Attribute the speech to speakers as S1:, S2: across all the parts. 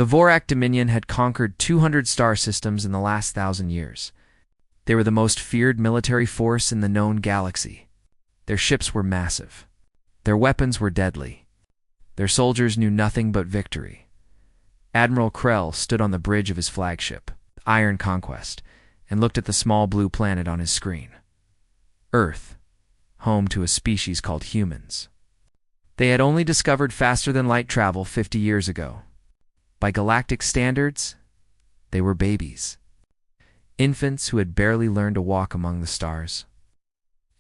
S1: The Vorak Dominion had conquered 200 star systems in the last 1,000 years. They were the most feared military force in the known galaxy. Their ships were massive. Their weapons were deadly. Their soldiers knew nothing but victory. Admiral Krell stood on the bridge of his flagship, Iron Conquest, and looked at the small blue planet on his screen. Earth, home to a species called humans. They had only discovered faster-than-light travel 50 years ago. By galactic standards, they were babies. Infants who had barely learned to walk among the stars.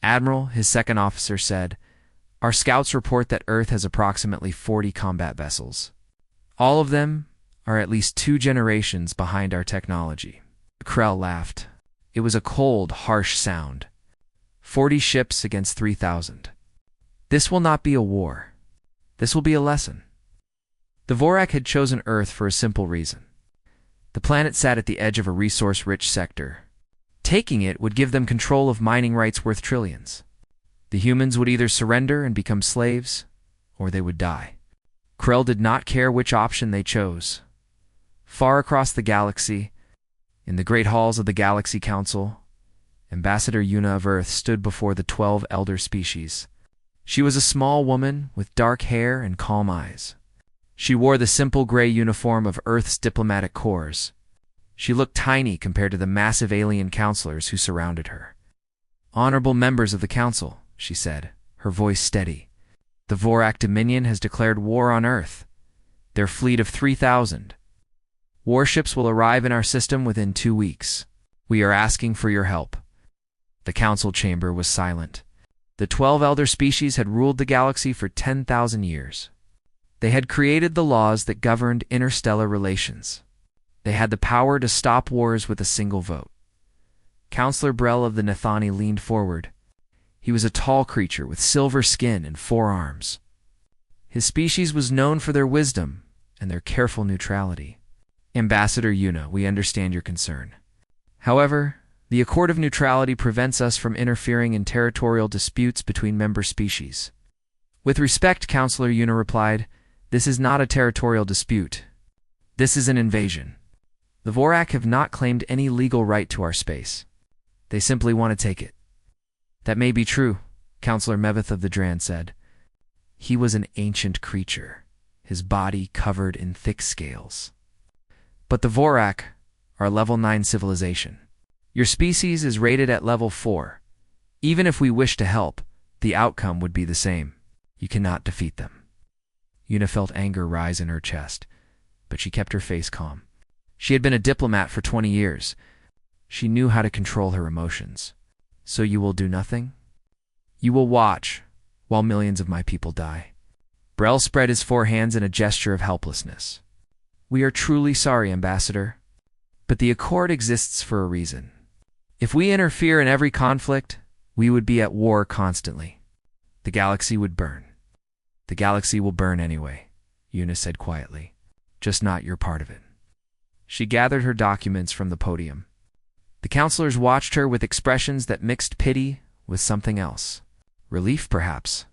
S1: Admiral, his second officer, said, "Our scouts report that Earth has approximately 40 combat vessels. All of them are at least 2 generations behind our technology." Krell laughed. It was a cold, harsh sound. 40 ships against 3,000. This will not be a war. This will be a lesson. The Vorak had chosen Earth for a simple reason. The planet sat at the edge of a resource-rich sector. Taking it would give them control of mining rights worth trillions. The humans would either surrender and become slaves, or they would die. Krell did not care which option they chose. Far across the galaxy, in the great halls of the Galaxy Council, Ambassador Una of Earth stood before the 12 elder species. She was a small woman with dark hair and calm eyes. She wore the simple gray uniform of Earth's diplomatic corps. She looked tiny compared to the massive alien counselors who surrounded her. "Honorable members of the council," she said, her voice steady. "The Vorak Dominion has declared war on Earth. Their fleet of 3,000. Warships will arrive in our system within 2 weeks. We are asking for your help." The council chamber was silent. The 12 elder species had ruled the galaxy for 10,000 years. They had created the laws that governed interstellar relations. They had the power to stop wars with a single vote. Counselor Brell of the Nethani leaned forward. He was a tall creature with silver skin and 4 arms. His species was known for their wisdom and their careful neutrality. "Ambassador Una, we understand your concern. However, the Accord of Neutrality prevents us from interfering in territorial disputes between member species." "With respect," Counselor Una replied, "this is not a territorial dispute. This is an invasion. The Vorak have not claimed any legal right to our space. They simply want to take it." "That may be true," Counselor Mevith of the Dran said. He was an ancient creature, his body covered in thick scales. "But the Vorak are a level 9 civilization. Your species is rated at level 4. Even if we wish to help, the outcome would be the same. You cannot defeat them." Una felt anger rise in her chest, but she kept her face calm. She had been a diplomat for 20 years. She knew how to control her emotions. "So you will do nothing? You will watch while millions of my people die." Brell spread his 4 hands in a gesture of helplessness. "We are truly sorry, Ambassador, but the Accord exists for a reason. If we interfere in every conflict, we would be at war constantly. The galaxy would burn." "The galaxy will burn anyway," Una said quietly. "Just not your part of it." She gathered her documents from the podium. The counselors watched her with expressions that mixed pity with something else. Relief, perhaps.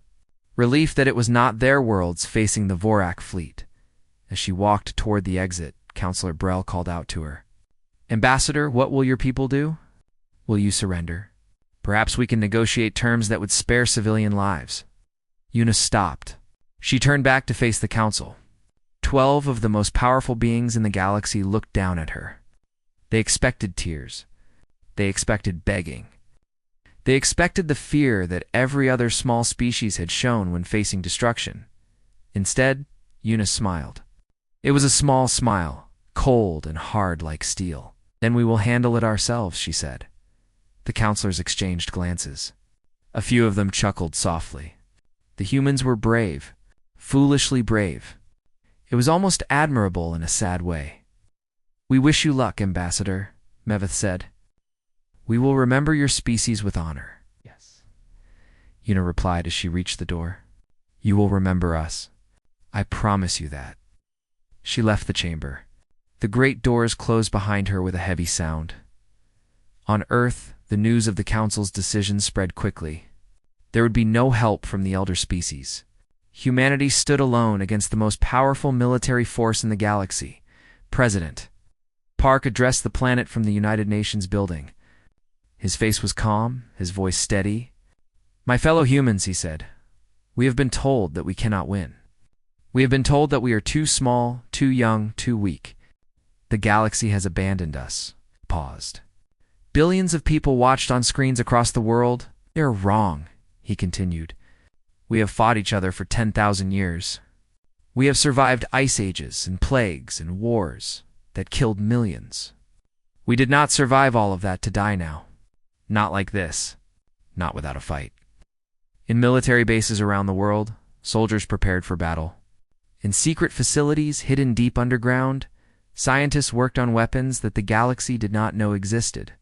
S1: Relief that it was not their worlds facing the Vorak fleet. As she walked toward the exit, Counselor Brell called out to her. "Ambassador, what will your people do? Will you surrender? Perhaps we can negotiate terms that would spare civilian lives." Una stopped. She turned back to face the council. 12 of the most powerful beings in the galaxy looked down at her. They expected tears. They expected begging. They expected the fear that every other small species had shown when facing destruction. Instead, Una smiled. It was a small smile, cold and hard like steel. "Then we will handle it ourselves," she said. The counselors exchanged glances. A few of them chuckled softly. The humans were brave, foolishly brave. It was almost admirable in a sad way. "We wish you luck, Ambassador," Mevith said. "We will remember your species with honor." "Yes," Una replied as she reached the door. "You will remember us. I promise you that." She left the chamber. The great doors closed behind her with a heavy sound. On Earth, the news of the Council's decision spread quickly. There would be no help from the elder species. Humanity stood alone against the most powerful military force in the galaxy, President Park addressed the planet from the United Nations building. His face was calm, his voice steady. "My fellow humans," he said, "we have been told that we cannot win. We have been told that we are too small, too young, too weak. The galaxy has abandoned us." Paused. Billions of people watched on screens across the world. "They're wrong," he continued. "We have fought each other for 10,000 years. We have survived ice ages and plagues and wars that killed millions. We did not survive all of that to die now. Not like this. Not without a fight." In military bases around the world, soldiers prepared for battle. In secret facilities hidden deep underground, scientists worked on weapons that the galaxy did not know existed.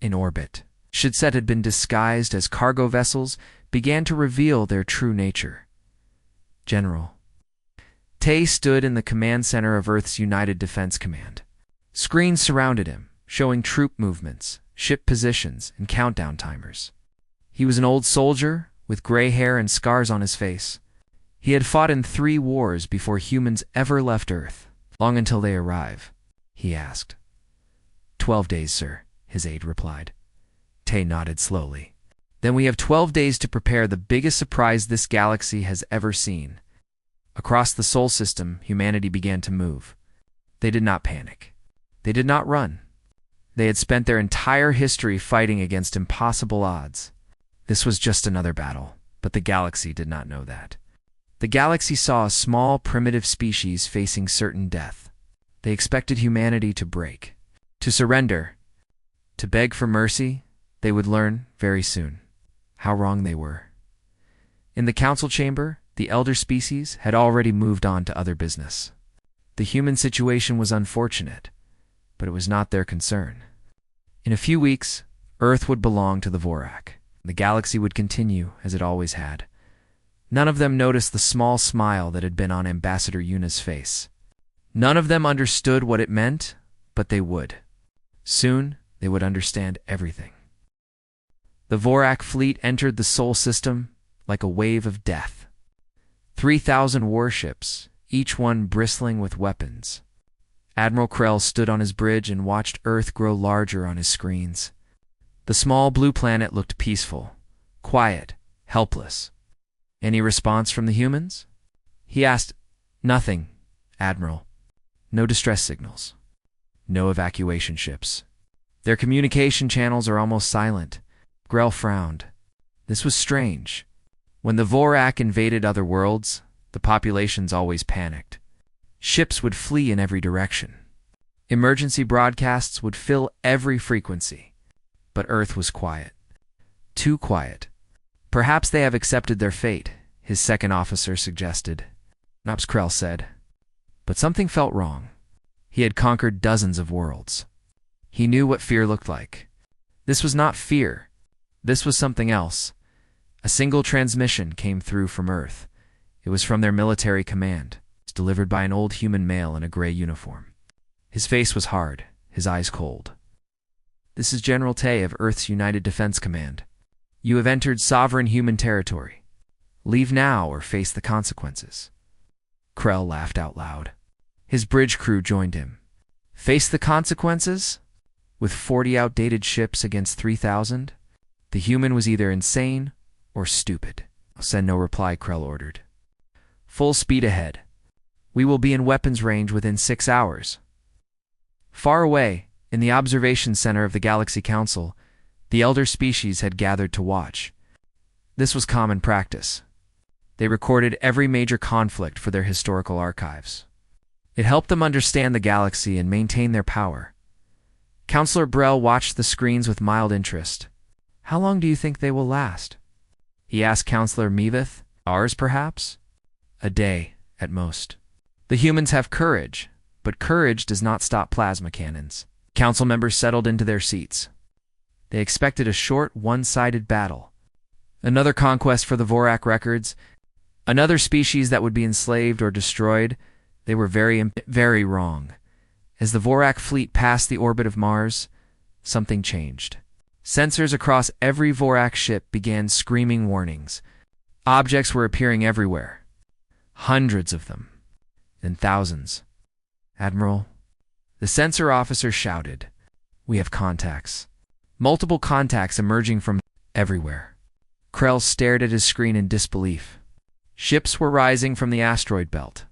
S1: In orbit, ships that had been disguised as cargo vessels began to reveal their true nature. General Tay stood in the command center of Earth's United Defense Command. Screens surrounded him, showing troop movements, ship positions, and countdown timers. He was an old soldier with gray hair and scars on his face. He had fought in 3 wars before humans ever left Earth. "Long until they arrive?" he asked. 12 days, sir," his aide replied. Tay nodded slowly. "Then we have 12 days to prepare the biggest surprise this galaxy has ever seen." Across the Sol system, humanity began to move. They did not panic. They did not run. They had spent their entire history fighting against impossible odds. This was just another battle, but the galaxy did not know that. The galaxy saw a small, primitive species facing certain death. They expected humanity to break, to surrender, to beg for mercy. They would learn very soon how wrong they were. In the council chamber, the elder species had already moved on to other business. The human situation was unfortunate, but it was not their concern. In a few weeks, Earth would belong to the Vorak. The galaxy would continue as it always had. None of them noticed the small smile that had been on Ambassador Yuna's face. None of them understood what it meant, but they would. Soon, they would understand everything. The Vorak fleet entered the Sol system like a wave of death. 3,000 warships, each one bristling with weapons. Admiral Krell stood on his bridge and watched Earth grow larger on his screens. The small blue planet looked peaceful, quiet, helpless. "Any response from the humans?" he asked. "Nothing, Admiral. No distress signals. No evacuation ships. Their communication channels are almost silent." Grell frowned. This was strange. When the Vorak invaded other worlds, the populations always panicked. Ships would flee in every direction. Emergency broadcasts would fill every frequency. But Earth was quiet. Too quiet. "Perhaps they have accepted their fate," his second officer suggested. Nops Krell said. But something felt wrong. He had conquered dozens of worlds. He knew what fear looked like. This was not fear. This was something else. A single transmission came through from Earth. It was from their military command. It was delivered by an old human male in a gray uniform. His face was hard, his eyes cold. "This is General Tay of Earth's United Defense Command. You have entered sovereign human territory. Leave now or face the consequences." Krell laughed out loud. His bridge crew joined him. Face the consequences? With 40 outdated ships against 3,000? The human was either insane or stupid. "Send no reply," Krell ordered. "Full speed ahead. We will be in weapons range within 6 hours." Far away, in the observation center of the Galaxy Council, the elder species had gathered to watch. This was common practice. They recorded every major conflict for their historical archives. It helped them understand the galaxy and maintain their power. Counselor Brell watched the screens with mild interest. "How long do you think they will last?" he asked Counselor Mevith. "Hours, perhaps?" "A day, at most. The humans have courage, but courage does not stop plasma cannons." Council members settled into their seats. They expected a short, one-sided battle. Another conquest for the Vorak records. Another species that would be enslaved or destroyed. They were very wrong. As the Vorak fleet passed the orbit of Mars, something changed. Sensors across every Vorak ship began screaming warnings. Objects were appearing everywhere. Hundreds of them. Then thousands. "Admiral," The sensor officer shouted, "We have contacts." Multiple contacts emerging from everywhere. Krell stared at his screen in disbelief. Ships were rising from the asteroid belt.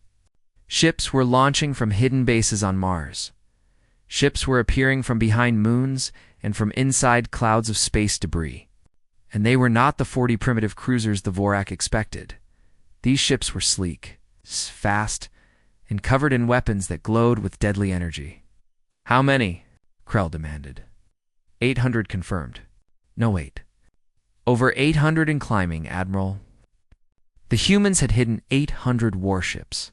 S1: Ships were launching from hidden bases on Mars. Ships were appearing from behind moons and from inside clouds of space debris. And they were not the 40 primitive cruisers the Vorak expected. These ships were sleek, fast, and covered in weapons that glowed with deadly energy. "How many?" Krell demanded. 800 confirmed. No, wait. Over 800 and climbing, Admiral. The humans had hidden 800 warships.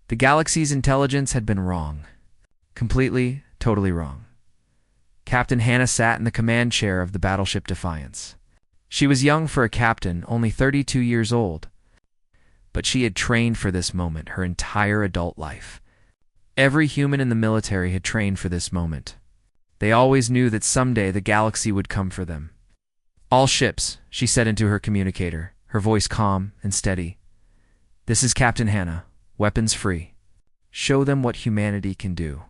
S1: The galaxy's intelligence had been wrong. Completely, totally wrong. Captain Hannah sat in the command chair of the battleship Defiance. She was young for a captain, only 32 years old. But she had trained for this moment her entire adult life. Every human in the military had trained for this moment. They always knew that someday the galaxy would come for them. "All ships," she said into her communicator, her voice calm and steady. "This is Captain Hannah. Weapons free. Show them what humanity can do."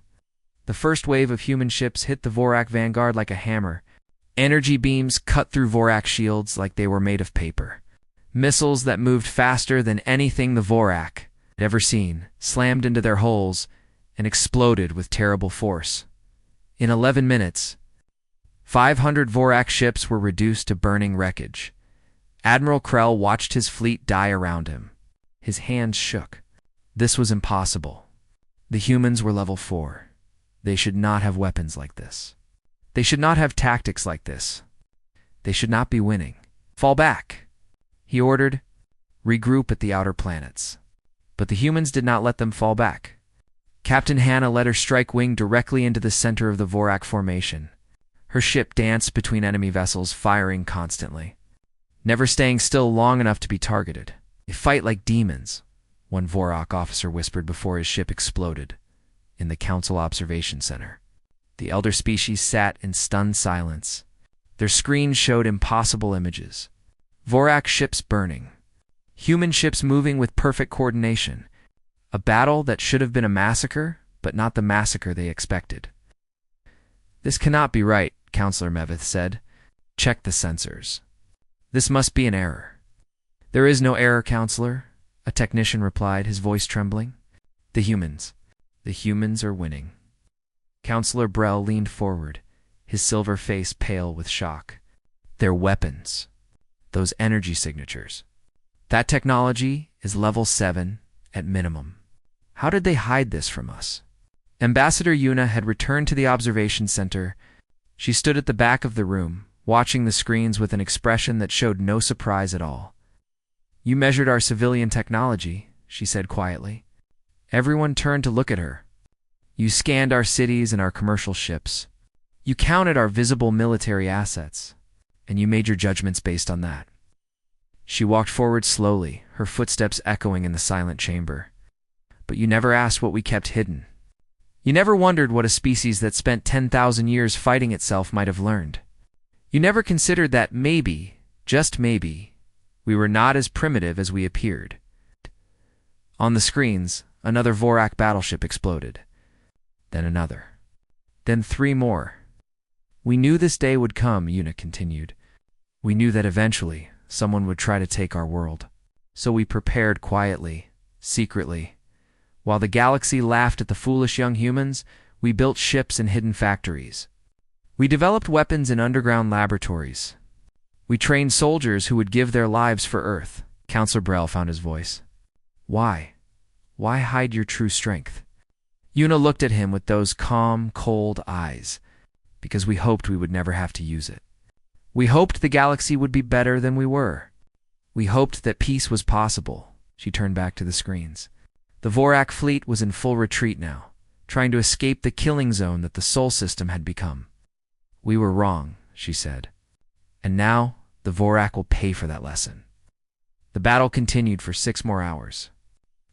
S1: The first wave of human ships hit the Vorak Vanguard like a hammer. Energy beams cut through Vorak shields like they were made of paper. Missiles that moved faster than anything the Vorak had ever seen slammed into their hulls and exploded with terrible force. In 11 minutes, 500 Vorak ships were reduced to burning wreckage. Admiral Krell watched his fleet die around him. His hands shook. This was impossible. The humans were level 4. They should not have weapons like this. They should not have tactics like this. They should not be winning. "Fall back," he ordered. "Regroup at the outer planets." But the humans did not let them fall back. Captain Hannah let her strike wing directly into the center of the Vorak formation. Her ship danced between enemy vessels, firing constantly, never staying still long enough to be targeted. "They fight like demons," one Vorak officer whispered before his ship exploded. In the Council Observation Center, the elder species sat in stunned silence. Their screens showed impossible images. Vorak ships burning. Human ships moving with perfect coordination. A battle that should have been a massacre, but not the massacre they expected. "This cannot be right," Counselor Mevith said. "Check the sensors. This must be an error." "There is no error, Counselor," a technician replied, his voice trembling. The humans are winning." Counselor Brell leaned forward, his silver face pale with shock. "Their weapons. Those energy signatures. That technology is level 7 at minimum. How did they hide this from us?" Ambassador Yuna had returned to the observation center. She stood at the back of the room, watching the screens with an expression that showed no surprise at all. "You measured our civilian technology," she said quietly. Everyone turned to look at her. "You scanned our cities and our commercial ships. You counted our visible military assets, and you made your judgments based on that." She walked forward slowly, her footsteps echoing in the silent chamber. "But you never asked what we kept hidden. You never wondered what a species that spent 10,000 years fighting itself might have learned. You never considered that maybe, just maybe, we were not as primitive as we appeared." On the screens, another Vorak battleship exploded. Then another. Then 3 more. "We knew this day would come," Yuna continued. "We knew that eventually someone would try to take our world. So we prepared quietly, secretly. While the galaxy laughed at the foolish young humans, we built ships in hidden factories. We developed weapons in underground laboratories. We trained soldiers who would give their lives for Earth." Counselor Brell found his voice. "Why? Why hide your true strength?" Yuna looked at him with those calm, cold eyes. "Because we hoped we would never have to use it. We hoped the galaxy would be better than we were. We hoped that peace was possible." She turned back to the screens. The Vorak fleet was in full retreat now, trying to escape the killing zone that the Sol system had become. "We were wrong," she said. "And now the Vorak will pay for that lesson." The battle continued for 6 more hours.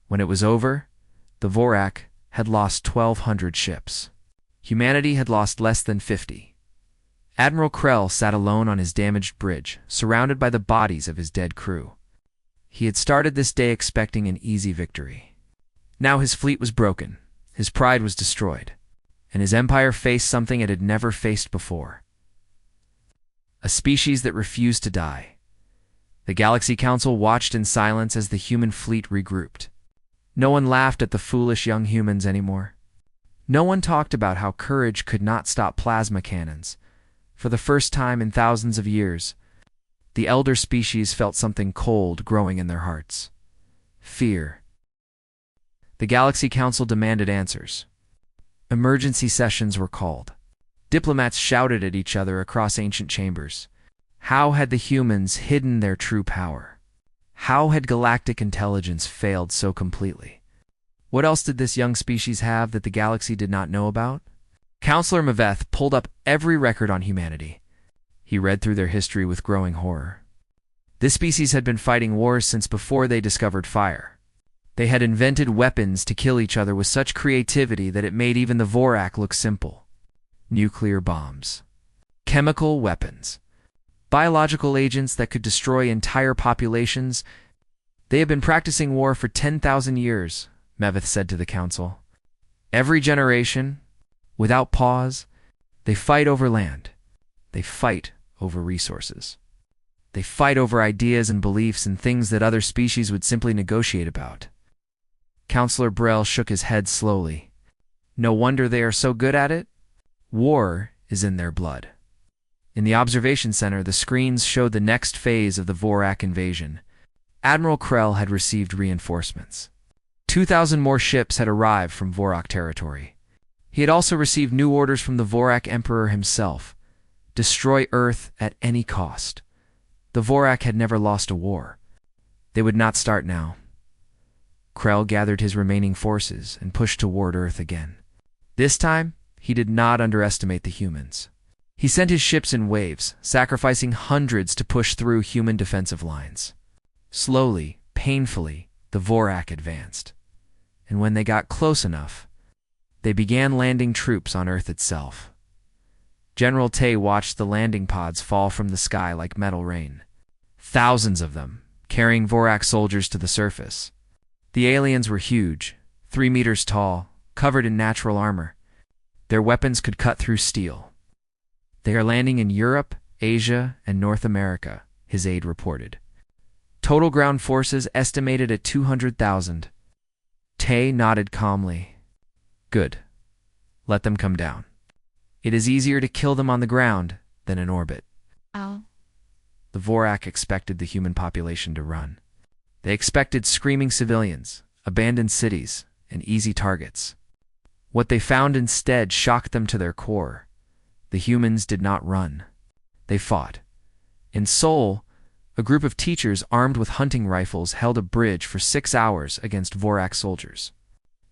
S1: When it was over, the Vorak had lost 1,200 ships. Humanity had lost less than 50. Admiral Krell sat alone on his damaged bridge, surrounded by the bodies of his dead crew. He had started this day expecting an easy victory. Now his fleet was broken, his pride was destroyed, and his empire faced something it had never faced before. A species that refused to die. The Galaxy Council watched in silence as the human fleet regrouped. No one laughed at the foolish young humans anymore. No one talked about how courage could not stop plasma cannons. For the first time in thousands of years, the elder species felt something cold growing in their hearts. Fear. The Galaxy Council demanded answers. Emergency sessions were called. Diplomats shouted at each other across ancient chambers. How had the humans hidden their true power? How had galactic intelligence failed so completely? What else did this young species have that the galaxy did not know about? Counselor Maveth pulled up every record on humanity. He read through their history with growing horror. This species had been fighting wars since before they discovered fire. They had invented weapons to kill each other with such creativity that it made even the Vorak look simple. Nuclear bombs. Chemical weapons. Biological agents that could destroy entire populations. They have been practicing war for 10,000 years, Maveth said to the council. Every generation, without pause, they fight over land. They fight over resources. They fight over ideas and beliefs and things that other species would simply negotiate about. Counselor Brell shook his head slowly. No wonder they are so good at it. War is in their blood. In the observation center, the screens showed the next phase of the Vorak invasion. Admiral Krell had received reinforcements. 2,000 more ships had arrived from Vorak territory. He had also received new orders from the Vorak Emperor himself. Destroy Earth at any cost. The Vorak had never lost a war. They would not start now. Krell gathered his remaining forces and pushed toward Earth again. This time, he did not underestimate the humans. He sent his ships in waves, sacrificing hundreds to push through human defensive lines. Slowly, painfully, the Vorak advanced. And when they got close enough, they began landing troops on Earth itself. General Tay watched the landing pods fall from the sky like metal rain. Thousands of them, carrying Vorak soldiers to the surface. The aliens were huge, 3 meters tall, covered in natural armor. Their weapons could cut through steel. They are landing in Europe, Asia, and North America, his aide reported. Total ground forces estimated at 200,000. Tay nodded calmly. Good. Let them come down. It is easier to kill them on the ground than in orbit.
S2: Ow.
S1: The Vorak expected the human population to run. They expected screaming civilians, abandoned cities, and easy targets. What they found instead shocked them to their core. The humans did not run. They fought. In Seoul, a group of teachers armed with hunting rifles held a bridge for 6 hours against Vorak soldiers.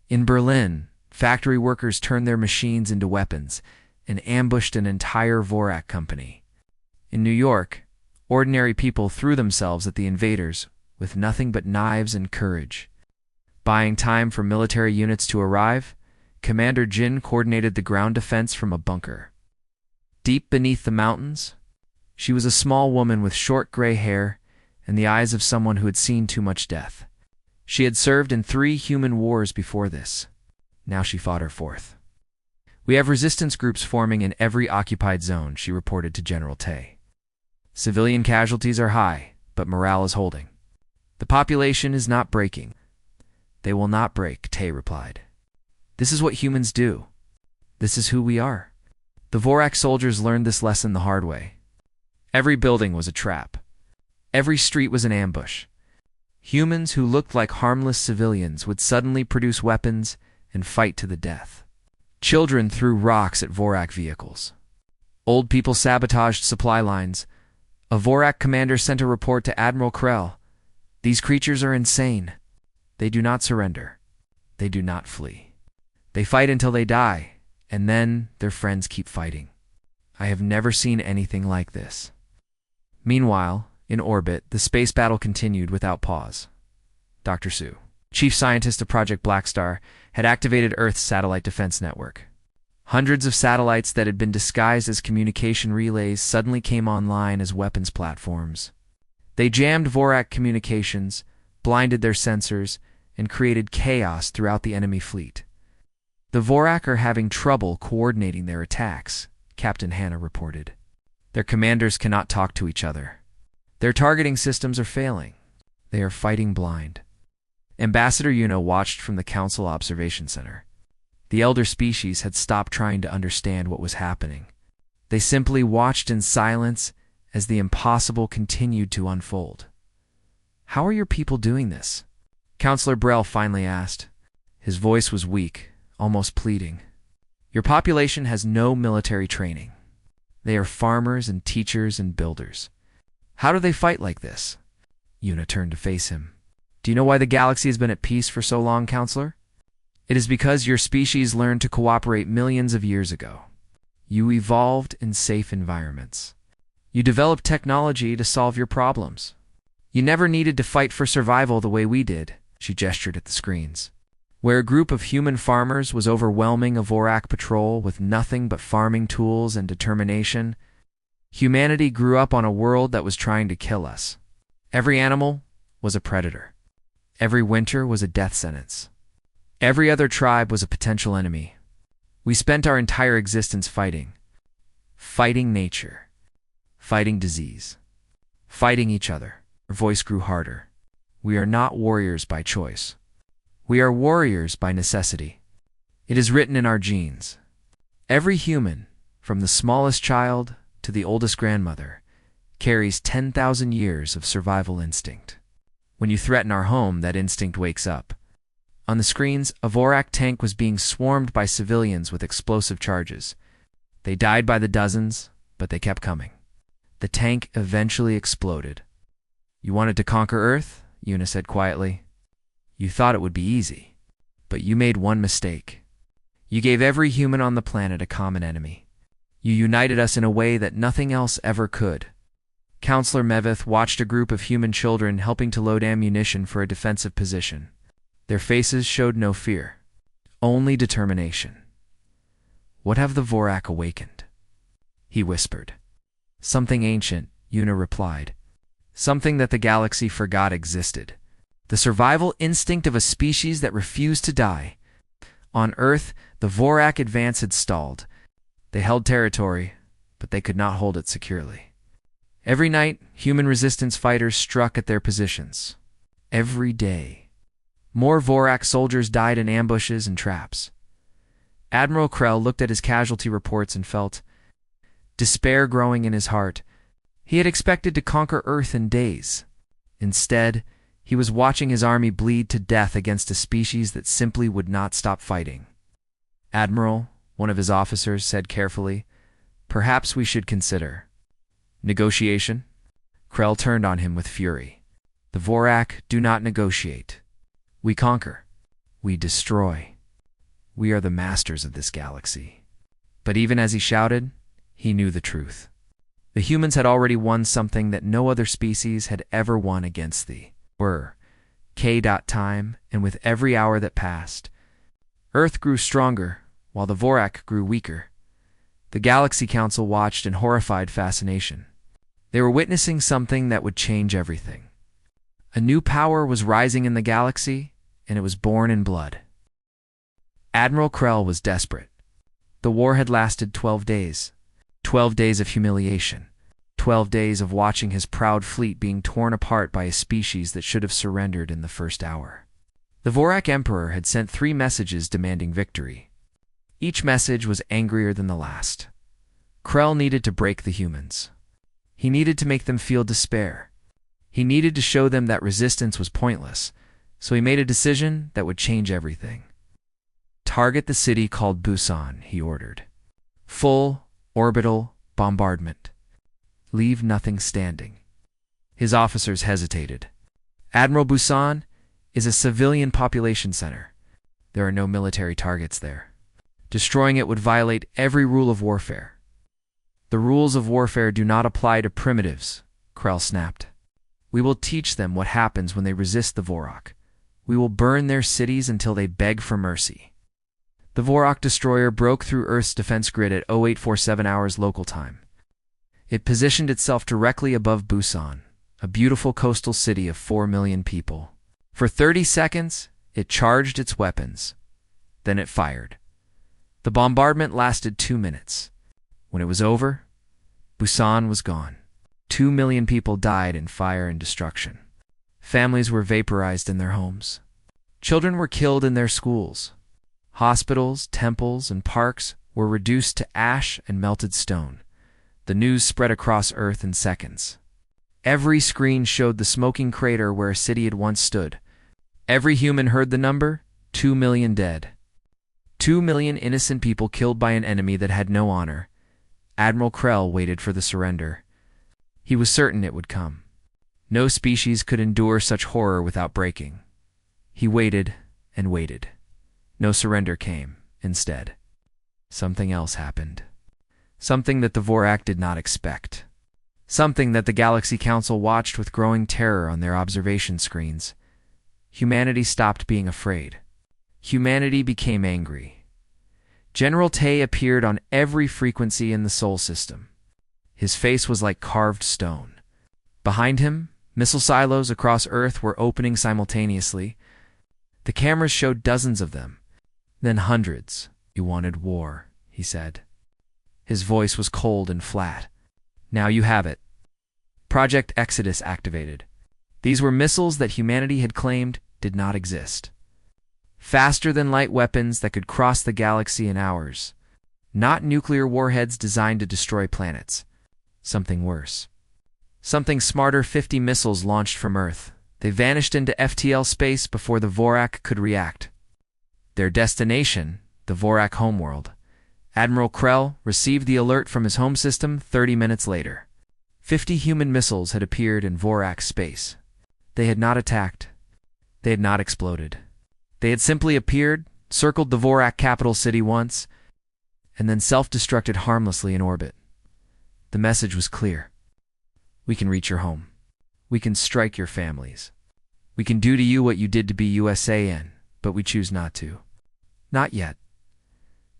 S1: In Berlin, factory workers turned their machines into weapons and ambushed an entire Vorak company. In New York, ordinary people threw themselves at the invaders with nothing but knives and courage. Buying time for military units to arrive, Commander Jin coordinated the ground defense from a bunker. Deep beneath the mountains, she was a small woman with short gray hair and the eyes of someone who had seen too much death. She had served in 3 human wars before this. Now she fought her 4th. We have resistance groups forming in every occupied zone, she reported to General Tay. Civilian casualties are high, but morale is holding. The population is not breaking. They will not break, Tay replied. This is what humans do. This is who we are. The Vorak soldiers learned this lesson the hard way. Every building was a trap. Every street was an ambush. Humans who looked like harmless civilians would suddenly produce weapons and fight to the death. Children threw rocks at Vorak vehicles. Old people sabotaged supply lines. A Vorak commander sent a report to Admiral Krell. These creatures are insane. They do not surrender. They do not flee. They fight until they die, and then their friends keep fighting. I have never seen anything like this. Meanwhile, in orbit, the space battle continued without pause. Dr. Su, chief scientist of Project Blackstar, had activated Earth's satellite defense network. Hundreds of satellites that had been disguised as communication relays suddenly came online as weapons platforms. They jammed Vorak communications, blinded their sensors, and created chaos throughout the enemy fleet. The Vorak are having trouble coordinating their attacks, Captain Hannah reported. Their commanders cannot talk to each other. Their targeting systems are failing. They are fighting blind. Ambassador Yuna watched from the Council Observation Center. The elder species had stopped trying to understand what was happening. They simply watched in silence as the impossible continued to unfold. How are your people doing this? Counselor Brell finally asked. His voice was weak, almost pleading. Your population has no military training. They are farmers and teachers and builders. How do they fight like this? Yuna turned to face him. Do you know why the galaxy has been at peace for so long, Counselor? It is because your species learned to cooperate millions of years ago. You evolved in safe environments. You developed technology to solve your problems. You never needed to fight for survival the way we did, she gestured at the screens. Where a group of human farmers was overwhelming a Vorak patrol with nothing but farming tools and determination, humanity grew up on a world that was trying to kill us. Every animal was a predator. Every winter was a death sentence. Every other tribe was a potential enemy. We spent our entire existence fighting. Fighting nature. Fighting disease. Fighting each other. Her voice grew harder. We are not warriors by choice. We are warriors by necessity. It is written in our genes. Every human, from the smallest child to the oldest grandmother, carries 10,000 years of survival instinct. When you threaten our home, that instinct wakes up. On the screens, a Vorak tank was being swarmed by civilians with explosive charges. They died by the dozens, but they kept coming. The tank eventually exploded. You wanted to conquer Earth? Yuna said quietly. You thought it would be easy, but you made one mistake. You gave every human on the planet a common enemy. You united us in a way that nothing else ever could. Counselor Mevith watched a group of human children helping to load ammunition for a defensive position. Their faces showed no fear, only determination. What have the Vorak awakened? He whispered. Something ancient, Yuna replied. Something that the galaxy forgot existed. The survival instinct of a species that refused to die. On Earth, the Vorak advance had stalled. They held territory, but they could not hold it securely. Every night, human resistance fighters struck at their positions. Every day. More Vorak soldiers died in ambushes and traps. Admiral Krell looked at his casualty reports and felt despair growing in his heart. He had expected to conquer Earth in days. Instead, he was watching his army bleed to death against a species that simply would not stop fighting. Admiral, one of his officers said carefully, perhaps we should consider negotiation. Krell turned on him with fury. The Vorak do not negotiate. We conquer. We destroy. We are the masters of this galaxy. But even as he shouted, he knew the truth. The humans had already won something that no other species had ever won against the K.time, and with every hour that passed, Earth grew stronger, while the Vorak grew weaker. The Galaxy Council watched in horrified fascination. They were witnessing something that would change everything. A new power was rising in the galaxy, and it was born in blood. Admiral Krell was desperate. The war had lasted 12 days. 12 days of humiliation. 12 days of watching his proud fleet being torn apart by a species that should have surrendered in the first hour. The Vorak Emperor had sent 3 messages demanding victory. Each message was angrier than the last. Krell needed to break the humans. He needed to make them feel despair. He needed to show them that resistance was pointless, so he made a decision that would change everything. Target the city called Busan, he ordered. Full, orbital bombardment. Leave nothing standing. His officers hesitated. Admiral Busan is a civilian population center. There are no military targets there. Destroying it would violate every rule of warfare. The rules of warfare do not apply to primitives, Krell snapped. We will teach them what happens when they resist the Vorak. We will burn their cities until they beg for mercy. The Vorak destroyer broke through Earth's defense grid at 0847 hours local time. It positioned itself directly above Busan, a beautiful coastal city of 4 million people. For 30 seconds, it charged its weapons. Then it fired. The bombardment lasted 2 minutes. When it was over, Busan was gone. 2 million people died in fire and destruction. Families were vaporized in their homes. Children were killed in their schools. Hospitals, temples, and parks were reduced to ash and melted stone. The news spread across Earth in seconds. Every screen showed the smoking crater where a city had once stood. Every human heard the number: 2 million dead. 2 million innocent people killed by an enemy that had no honor. Admiral Krell waited for the surrender. He was certain it would come. No species could endure such horror without breaking. He waited and waited. No surrender came. Instead, something else happened. Something that the Vorak did not expect. Something that the Galaxy Council watched with growing terror on their observation screens. Humanity stopped being afraid. Humanity became angry. General Tay appeared on every frequency in the Sol system. His face was like carved stone. Behind him, missile silos across Earth were opening simultaneously. The cameras showed dozens of them, then hundreds. "You wanted war," he said. His voice was cold and flat. "Now you have it." Project Exodus activated. These were missiles that humanity had claimed did not exist. Faster-than-light weapons that could cross the galaxy in hours. Not nuclear warheads designed to destroy planets. Something worse. Something smarter. 50 missiles launched from Earth. They vanished into FTL space before the Vorak could react. Their destination, the Vorak homeworld. Admiral Krell received the alert from his home system 30 minutes later. 50 human missiles had appeared in Vorak space. They had not attacked. They had not exploded. They had simply appeared, circled the Vorak capital city once, and then self-destructed harmlessly in orbit. The message was clear. We can reach your home. We can strike your families. We can do to you what you did to BUSAN, but we choose not to. Not yet.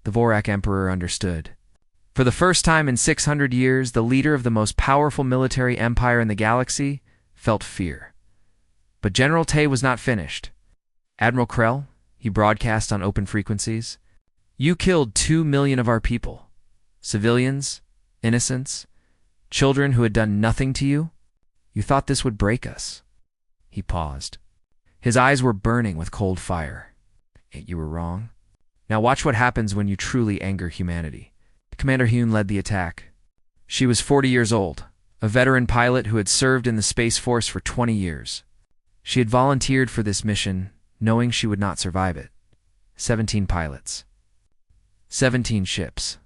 S1: The Vorak Emperor understood. For the first time in 600 years, the leader of the most powerful military empire in the galaxy felt fear. But General Tay was not finished. "Admiral Krell," he broadcast on open frequencies, "you killed 2 million of our people. Civilians, innocents, children who had done nothing to you. You thought this would break us." He paused. His eyes were burning with cold fire. "You were wrong. Now watch what happens when you truly anger humanity." Commander Hyun led the attack. She was 40 years old, a veteran pilot who had served in the Space Force for 20 years. She had volunteered for this mission, knowing she would not survive it. 17 pilots. 17 ships.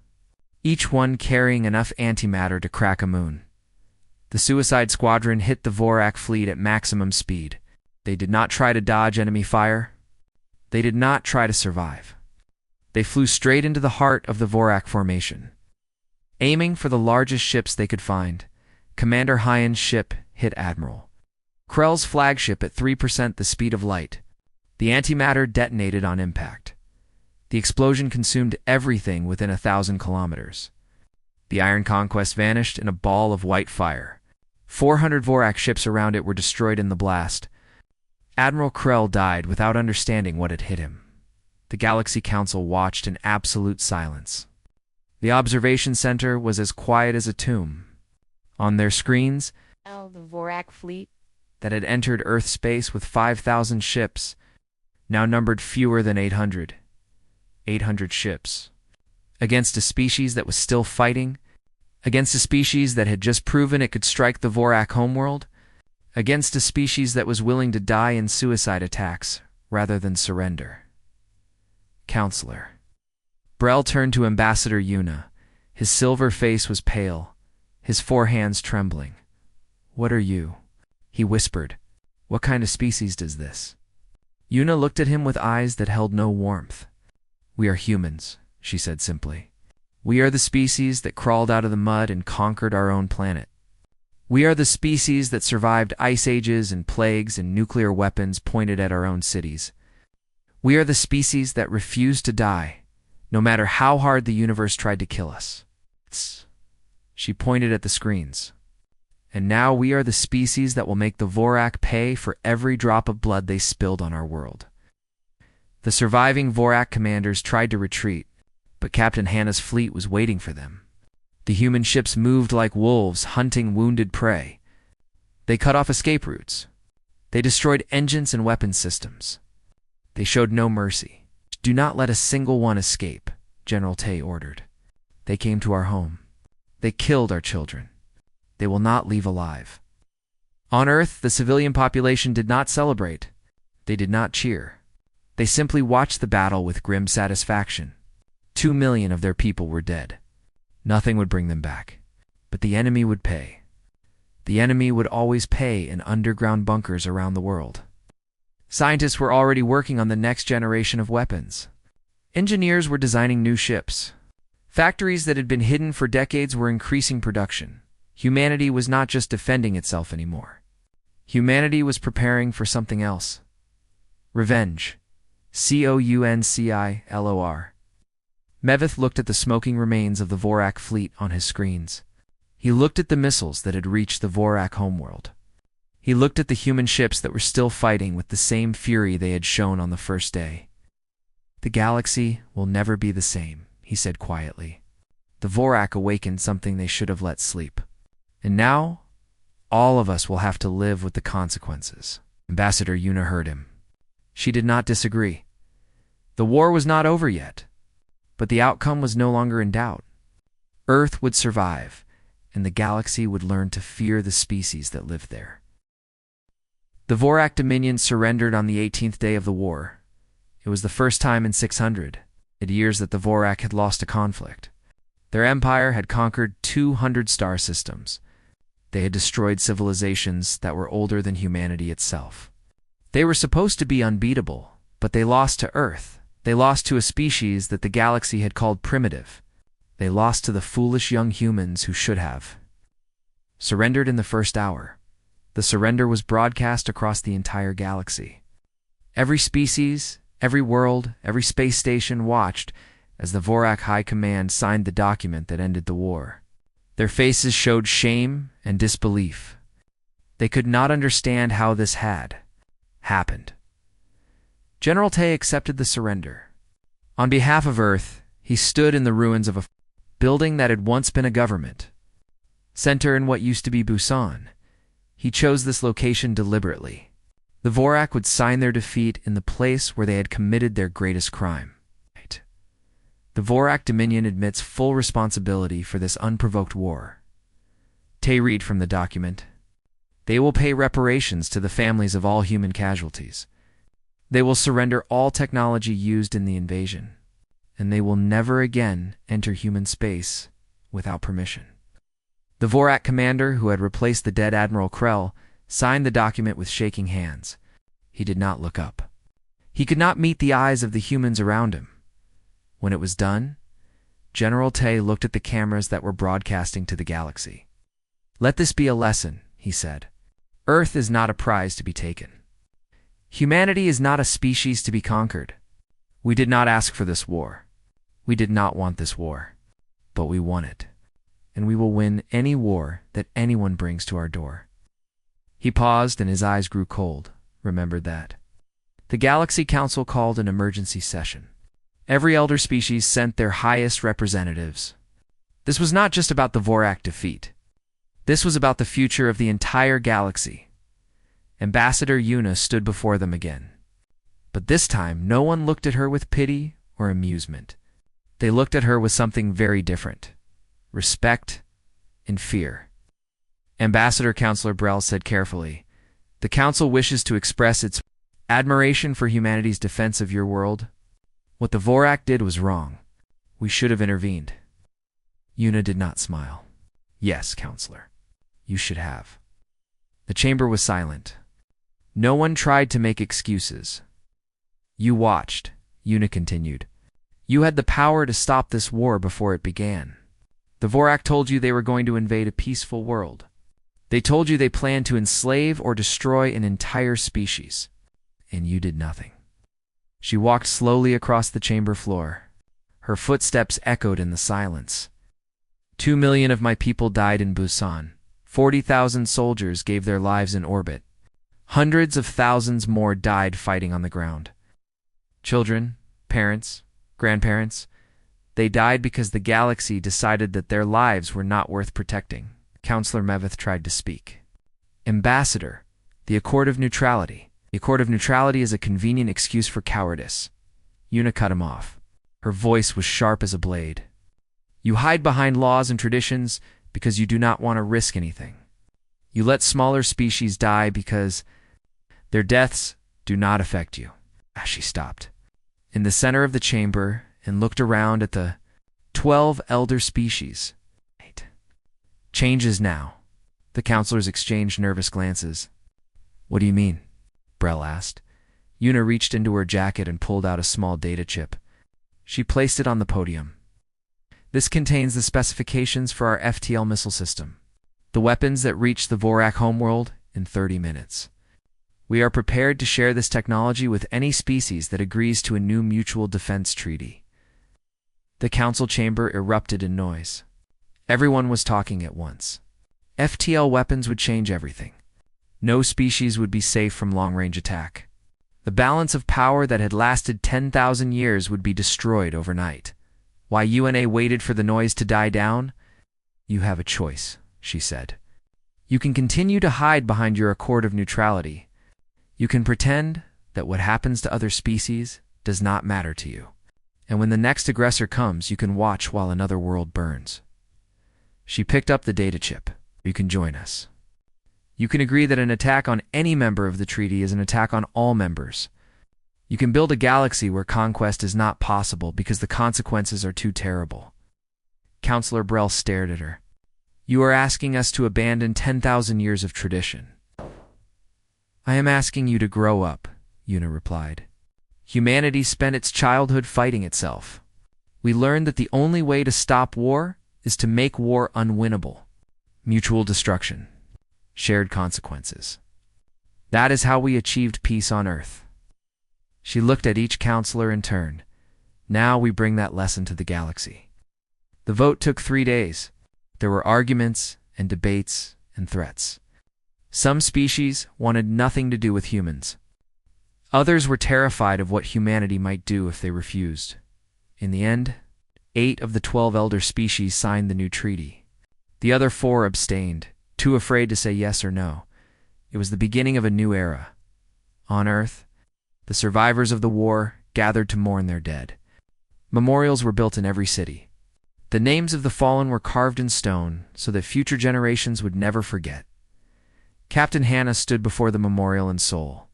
S1: Each one carrying enough antimatter to crack a moon. The Suicide Squadron hit the Vorak fleet at maximum speed. They did not try to dodge enemy fire. They did not try to survive. They flew straight into the heart of the Vorak formation. Aiming for the largest ships they could find, Commander Hyun's ship hit Admiral Krell's flagship at 3% the speed of light. The antimatter detonated on impact. The explosion consumed everything within 1,000 kilometers. The Iron Conquest vanished in a ball of white fire. 400 Vorak ships around it were destroyed in the blast. Admiral Krell died without understanding what had hit him. The Galaxy Council watched in absolute silence. The observation center was as quiet as a tomb. On their screens,
S2: The Vorak fleet
S1: that had entered Earth space with 5,000 ships, now numbered fewer than 800. 800 ships. Against a species that was still fighting, against a species that had just proven it could strike the Vorak homeworld, against a species that was willing to die in suicide attacks rather than surrender. Counselor. Brel turned to Ambassador Yuna. His silver face was pale, his forehands trembling. "What are you?" he whispered. "What kind of species does this?" Yuna looked at him with eyes that held no warmth. "We are humans," she said simply. "We are the species that crawled out of the mud and conquered our own planet. We are the species that survived ice ages and plagues and nuclear weapons pointed at our own cities. We are the species that refused to die, no matter how hard the universe tried to kill us." She pointed at the screens. "And now we are the species that will make the Vorak pay for every drop of blood they spilled on our world." The surviving Vorak commanders tried to retreat, but Captain Hannah's fleet was waiting for them. The human ships moved like wolves, hunting wounded prey. They cut off escape routes. They destroyed engines and weapons systems. They showed no mercy. "Do not let a single one escape," General Tay ordered. "They came to our home. They killed our children. They will not leave alive." On Earth, the civilian population did not celebrate. They did not cheer. They simply watched the battle with grim satisfaction. 2 million of their people were dead. Nothing would bring them back. But the enemy would pay. The enemy would always pay in underground bunkers around the world. Scientists were already working on the next generation of weapons. Engineers were designing new ships. Factories that had been hidden for decades were increasing production. Humanity was not just defending itself anymore. Humanity was preparing for something else. Revenge. Councilor. Mevith looked at the smoking remains of the Vorak fleet on his screens. He looked at the missiles that had reached the Vorak homeworld. He looked at the human ships that were still fighting with the same fury they had shown on the first day. "The galaxy will never be the same," he said quietly. "The Vorak awakened something they should have let sleep. And now, all of us will have to live with the consequences." Ambassador Una heard him. She did not disagree. The war was not over yet, but the outcome was no longer in doubt. Earth would survive, and the galaxy would learn to fear the species that lived there. The Vorak Dominion surrendered on the 18th day of the war. It was the first time in 600 years that the Vorak had lost a conflict. Their empire had conquered 200 star systems. They had destroyed civilizations that were older than humanity itself. They were supposed to be unbeatable, but they lost to Earth. They lost to a species that the galaxy had called primitive. They lost to the foolish young humans who should have surrendered in the first hour. The surrender was broadcast across the entire galaxy. Every species, every world, every space station watched as the Vorak High Command signed the document that ended the war. Their faces showed shame and disbelief. They could not understand how this had happened. General Tay accepted the surrender. On behalf of Earth, he stood in the ruins of a building that had once been a government center in what used to be Busan. He chose this location deliberately. The Vorak would sign their defeat in the place where they had committed their greatest crime. The Vorak Dominion admits full responsibility for this unprovoked war. Tay read from the document. They will pay reparations to the families of all human casualties. They will surrender all technology used in the invasion, and they will never again enter human space without permission. The Vorak commander, who had replaced the dead Admiral Krell, signed the document with shaking hands. He did not look up. He could not meet the eyes of the humans around him. When it was done, General Tay looked at the cameras that were broadcasting to the galaxy. "Let this be a lesson," he said. "Earth is not a prize to be taken. Humanity is not a species to be conquered. We did not ask for this war. We did not want this war. But we won it. And we will win any war that anyone brings to our door." He paused and his eyes grew cold. Remembered that. The Galaxy Council called an emergency session. Every elder species sent their highest representatives. This was not just about the Vorak defeat. This was about the future of the entire galaxy. Ambassador Una stood before them again. But this time, no one looked at her with pity or amusement. They looked at her with something very different: respect and fear. Ambassador Counselor Brell said carefully, "The Council wishes to express its admiration for humanity's defense of your world. What the Vorak did was wrong. We should have intervened." Una did not smile. "Yes, Counselor, you should have." The chamber was silent. No one tried to make excuses. "You watched," Una continued. "You had the power to stop this war before it began. The Vorak told you they were going to invade a peaceful world. They told you they planned to enslave or destroy an entire species. And you did nothing." She walked slowly across the chamber floor. Her footsteps echoed in the silence. 2 million of my people died in Busan. 40,000 soldiers gave their lives in orbit. Hundreds of thousands more died fighting on the ground. Children, parents, grandparents, They died because the galaxy decided that their lives were not worth protecting. Counselor Mevith tried to speak. Ambassador, the Accord of Neutrality. The Accord of Neutrality is a convenient excuse for cowardice. Una cut him off. Her voice was sharp as a blade. You hide behind laws and traditions because you do not want to risk anything. You let smaller species die because their deaths do not affect you. She stopped in the center of the chamber and looked around at the 12 elder species. Changes now. The counselors exchanged nervous glances. What do you mean? Brell asked. Una reached into her jacket and pulled out a small data chip. She placed it on the podium. This contains the specifications for our FTL missile system, the weapons that reach the Vorak homeworld in 30 minutes. We are prepared to share this technology with any species that agrees to a new mutual defense treaty. The council chamber erupted in noise. Everyone was talking at once. FTL weapons would change everything. No species would be safe from long-range attack. The balance of power that had lasted 10,000 years would be destroyed overnight. While UNA waited for the noise to die down, "You have a choice," she said. "You can continue to hide behind your Accord of Neutrality. You can pretend that what happens to other species does not matter to you. And when the next aggressor comes, you can watch while another world burns." She picked up the data chip. "You can join us. You can agree that an attack on any member of the treaty is an attack on all members. You can build a galaxy where conquest is not possible because the consequences are too terrible." Counselor Brell stared at her. "You are asking us to abandon 10,000 years of tradition." "I am asking you to grow up," Una replied. "Humanity spent its childhood fighting itself. We learned that the only way to stop war is to make war unwinnable. Mutual destruction. Shared consequences. That is how we achieved peace on Earth." She looked at each counselor in turn. "Now we bring that lesson to the galaxy." The vote took 3 days. There were arguments and debates and threats. Some species wanted nothing to do with humans. Others were terrified of what humanity might do if they refused. In the end, 8 of the 12 elder species signed the new treaty. The other 4 abstained, too afraid to say yes or no. It was the beginning of a new era. On Earth, the survivors of the war gathered to mourn their dead. Memorials were built in every city. The names of the fallen were carved in stone so that future generations would never forget. Captain Hannah stood before the memorial in Seoul.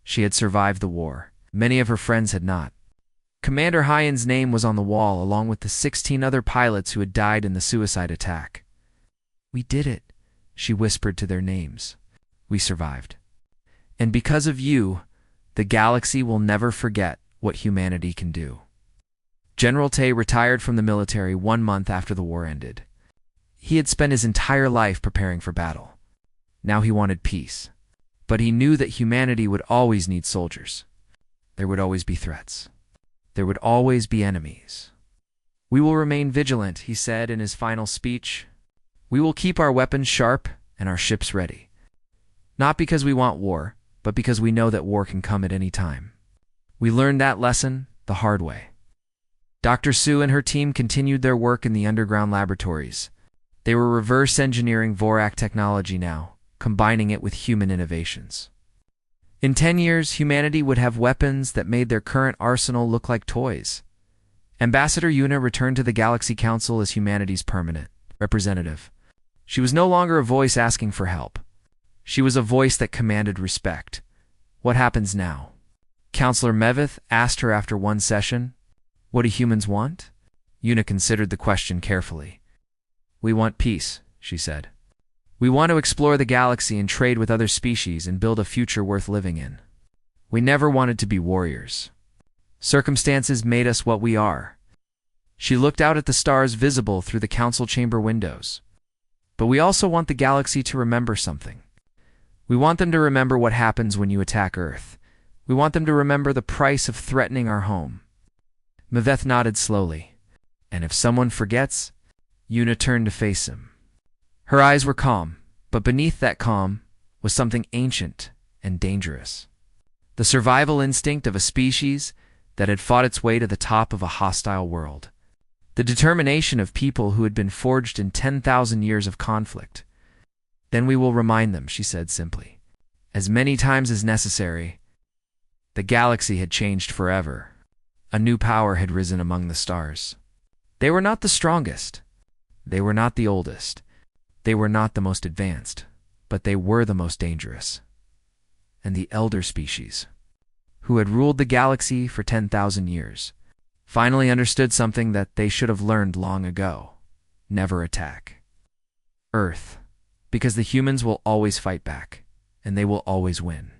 S1: She had survived the war. Many of her friends had not. Commander Hyen's name was on the wall along with the 16 other pilots who had died in the suicide attack. "We did it," she whispered to their names. "We survived. And because of you, the galaxy will never forget what humanity can do." General Tay retired from the military 1 month after the war ended. He had spent his entire life preparing for battle. Now he wanted peace. But he knew that humanity would always need soldiers. There would always be threats. There would always be enemies. "We will remain vigilant," he said in his final speech. "We will keep our weapons sharp and our ships ready. Not because we want war, but because we know that war can come at any time. We learned that lesson the hard way." Dr. Sue and her team continued their work in the underground laboratories. They were reverse engineering Vorak technology now, combining it with human innovations. In 10 years, humanity would have weapons that made their current arsenal look like toys. Ambassador Una returned to the Galaxy Council as humanity's permanent representative. She was no longer a voice asking for help. She was a voice that commanded respect. "What happens now?" Counselor Mevith asked her after one session. "What do humans want?" Una considered the question carefully. "We want peace," she said. "We want to explore the galaxy and trade with other species and build a future worth living in. We never wanted to be warriors. Circumstances made us what we are." She looked out at the stars visible through the council chamber windows. "But we also want the galaxy to remember something. We want them to remember what happens when you attack Earth. We want them to remember the price of threatening our home." Meveth nodded slowly. "And if someone forgets?" Una turned to face him. Her eyes were calm, but beneath that calm was something ancient and dangerous. The survival instinct of a species that had fought its way to the top of a hostile world. The determination of people who had been forged in 10,000 years of conflict. Then we will remind them, she said simply. As many times as necessary. The galaxy had changed forever. A new power had risen among the stars. They were not the strongest. They were not the oldest. They were not the most advanced. But they were the most dangerous. And the elder species, who had ruled the galaxy for 10,000 years, finally understood something that they should have learned long ago. Never attack Earth, because the humans will always fight back, and they will always win.